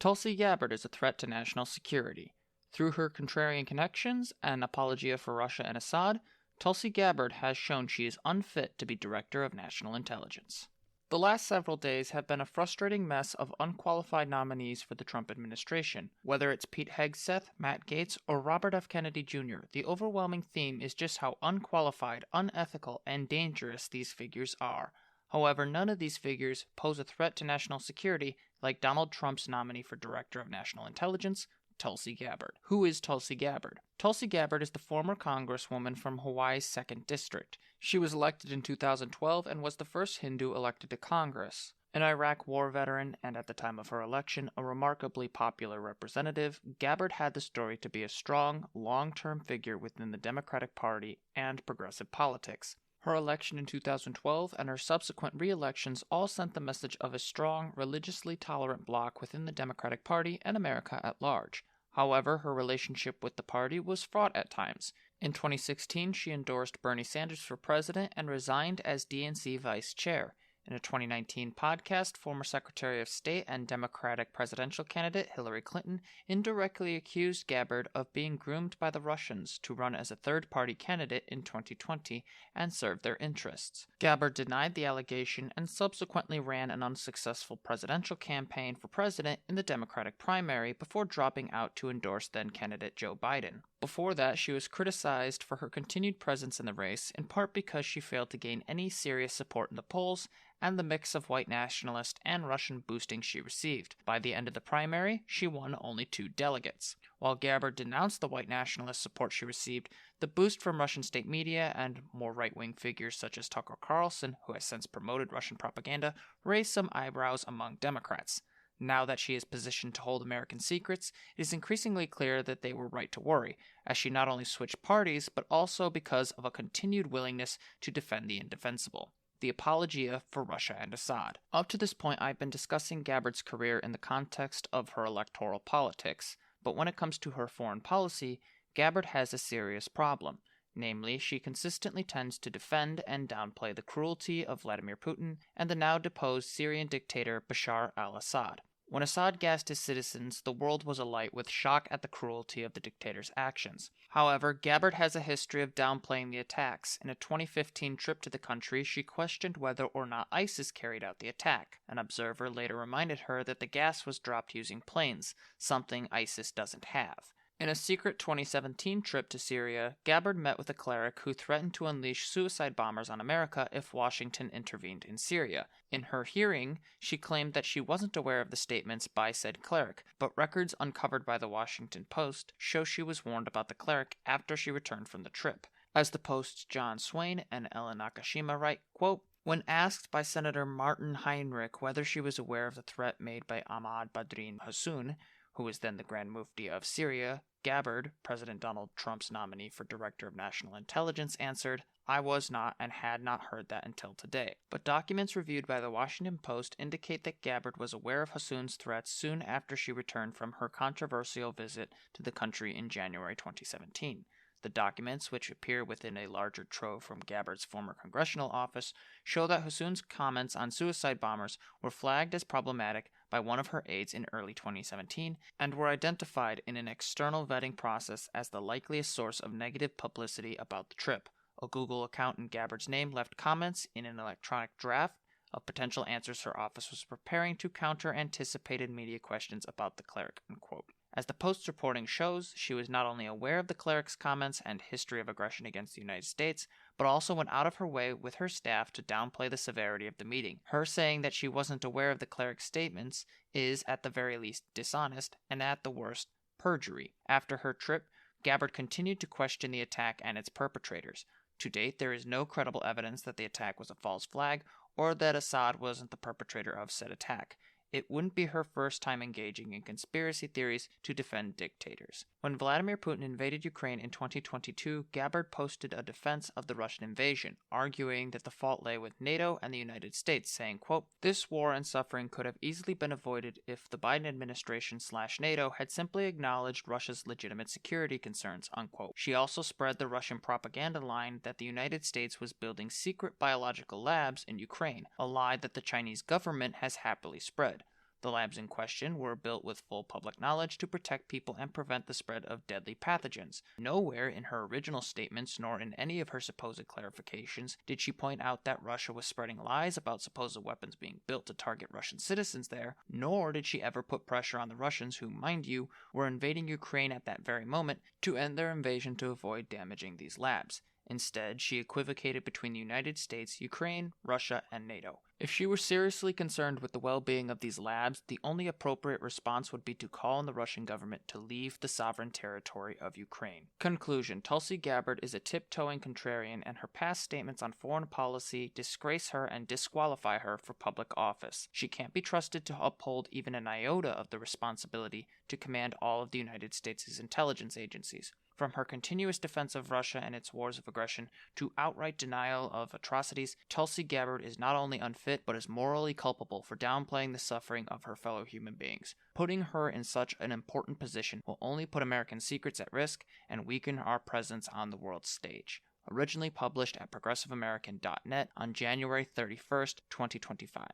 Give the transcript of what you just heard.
Tulsi Gabbard is a threat to national security. Through her contrarian connections and apologia for Russia and Assad, Tulsi Gabbard has shown she is unfit to be Director of National Intelligence. The last several days have been a frustrating mess of unqualified nominees for the Trump administration. Whether it's Pete Hegseth, Matt Gaetz, or Robert F. Kennedy Jr., the overwhelming theme is just how unqualified, unethical, and dangerous these figures are. However, none of these figures pose a threat to national security like Donald Trump's nominee for Director of National Intelligence, Tulsi Gabbard. Who is Tulsi Gabbard? Tulsi Gabbard is the former congresswoman from Hawaii's 2nd District. She was elected in 2012 and was the first Hindu elected to Congress. An Iraq war veteran and at the time of her election a remarkably popular representative, Gabbard had the story to be a strong, long-term figure within the Democratic Party and progressive politics. Her election in 2012 and her subsequent re-elections all sent the message of a strong, religiously tolerant bloc within the Democratic Party and America at large. However, her relationship with the party was fraught at times. In 2016, she endorsed Bernie Sanders for president and resigned as DNC vice chair. In a 2019 podcast, former Secretary of State and Democratic presidential candidate Hillary Clinton indirectly accused Gabbard of being groomed by the Russians to run as a third-party candidate in 2020 and serve their interests. Gabbard denied the allegation and subsequently ran an unsuccessful presidential campaign for president in the Democratic primary before dropping out to endorse then-candidate Joe Biden. Before that, she was criticized for her continued presence in the race, in part because she failed to gain any serious support in the polls and the mix of white nationalist and Russian boosting she received. By the end of the primary, she won only 2 delegates. While Gabbard denounced the white nationalist support she received, the boost from Russian state media and more right-wing figures such as Tucker Carlson, who has since promoted Russian propaganda, raised some eyebrows among Democrats. Now that she is positioned to hold American secrets, it is increasingly clear that they were right to worry, as she not only switched parties, but also because of a continued willingness to defend the indefensible. The apologia for Russia and Assad. Up to this point, I've been discussing Gabbard's career in the context of her electoral politics, but when it comes to her foreign policy, Gabbard has a serious problem. Namely, she consistently tends to defend and downplay the cruelty of Vladimir Putin and the now deposed Syrian dictator Bashar al-Assad. When Assad gassed his citizens, the world was alight with shock at the cruelty of the dictator's actions. However, Gabbard has a history of downplaying the attacks. In a 2015 trip to the country, she questioned whether or not ISIS carried out the attack. An observer later reminded her that the gas was dropped using planes, something ISIS doesn't have. In a secret 2017 trip to Syria, Gabbard met with a cleric who threatened to unleash suicide bombers on America if Washington intervened in Syria. In her hearing, she claimed that she wasn't aware of the statements by said cleric, but records uncovered by the Washington Post show she was warned about the cleric after she returned from the trip. As the Post's John Swain and Ellen Nakashima write, quote, when asked by Senator Martin Heinrich whether she was aware of the threat made by Ahmad Badrin Hassoun, who was then the Grand Mufti of Syria, Gabbard, President Donald Trump's nominee for Director of National Intelligence, answered, I was not and had not heard that until today. But documents reviewed by the Washington Post indicate that Gabbard was aware of Hassoun's threats soon after she returned from her controversial visit to the country in January 2017. The documents, which appear within a larger trove from Gabbard's former congressional office, show that Hassoun's comments on suicide bombers were flagged as problematic by one of her aides in early 2017 and were identified in an external vetting process as the likeliest source of negative publicity about the trip. A Google account in Gabbard's name left comments in an electronic draft of potential answers her office was preparing to counter anticipated media questions about the cleric, unquote. As the Post's reporting shows, she was not only aware of the cleric's comments and history of aggression against the United States, but also went out of her way with her staff to downplay the severity of the meeting. Her saying that she wasn't aware of the cleric's statements is, at the very least, dishonest, and at the worst, perjury. After her trip, Gabbard continued to question the attack and its perpetrators. To date, there is no credible evidence that the attack was a false flag or that Assad wasn't the perpetrator of said attack. It wouldn't be her first time engaging in conspiracy theories to defend dictators. When Vladimir Putin invaded Ukraine in 2022, Gabbard posted a defense of the Russian invasion, arguing that the fault lay with NATO and the United States, saying, quote, this war and suffering could have easily been avoided if the Biden administration/NATO had simply acknowledged Russia's legitimate security concerns, unquote. She also spread the Russian propaganda line that the United States was building secret biological labs in Ukraine, a lie that the Chinese government has happily spread. The labs in question were built with full public knowledge to protect people and prevent the spread of deadly pathogens. Nowhere in her original statements, nor in any of her supposed clarifications, did she point out that Russia was spreading lies about supposed weapons being built to target Russian citizens there, nor did she ever put pressure on the Russians who, mind you, were invading Ukraine at that very moment to end their invasion to avoid damaging these labs. Instead, she equivocated between the United States, Ukraine, Russia, and NATO. If she were seriously concerned with the well-being of these labs, the only appropriate response would be to call on the Russian government to leave the sovereign territory of Ukraine. Conclusion: Tulsi Gabbard is a tiptoeing contrarian, and her past statements on foreign policy disgrace her and disqualify her for public office. She can't be trusted to uphold even an iota of the responsibility to command all of the United States' intelligence agencies. From her continuous defense of Russia and its wars of aggression to outright denial of atrocities, Tulsi Gabbard is not only unfit but is morally culpable for downplaying the suffering of her fellow human beings. Putting her in such an important position will only put American secrets at risk and weaken our presence on the world stage. Originally published at progressiveamerican.net on January 31st, 2025.